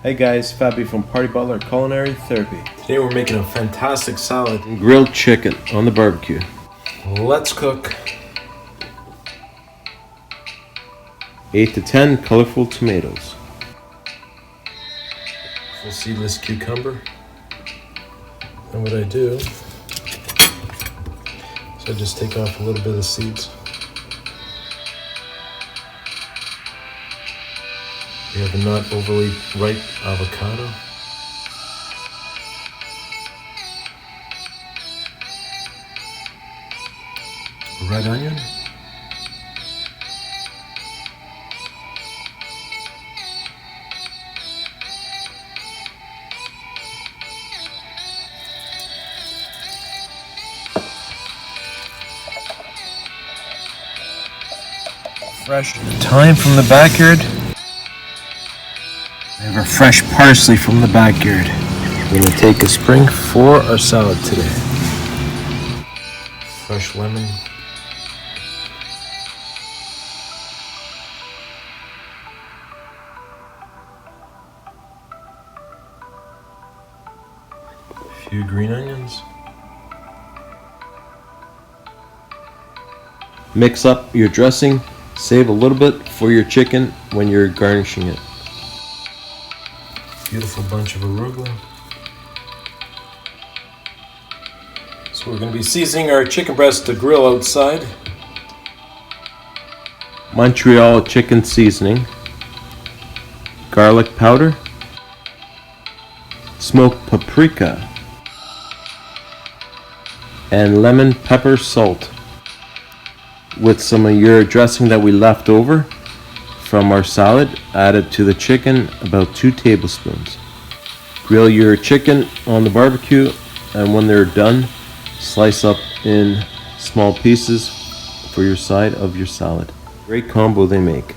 Hey guys, Fabi from Party Butler Culinary Therapy. Today we're making a fantastic salad. Grilled chicken on the barbecue. Let's cook. 8 to 10 colorful tomatoes. Full seedless cucumber. And what I do is I just take off a little bit of the seeds. We have a not overly ripe avocado. Red onion. Fresh thyme from the backyard. We have our fresh parsley from the backyard. We're going to take a spring for our salad today. Fresh lemon. A few green onions. Mix up your dressing. Save a little bit for your chicken when you're garnishing it. Beautiful bunch of arugula. So we're going to be seasoning our chicken breast to grill outside. Montreal chicken seasoning. Garlic powder. Smoked paprika. And lemon pepper salt. With some of your dressing that we left over from our salad, add it to the chicken, about 2 tablespoons. Grill your chicken on the barbecue, and when they're done, slice up in small pieces for your side of your salad. Great combo they make.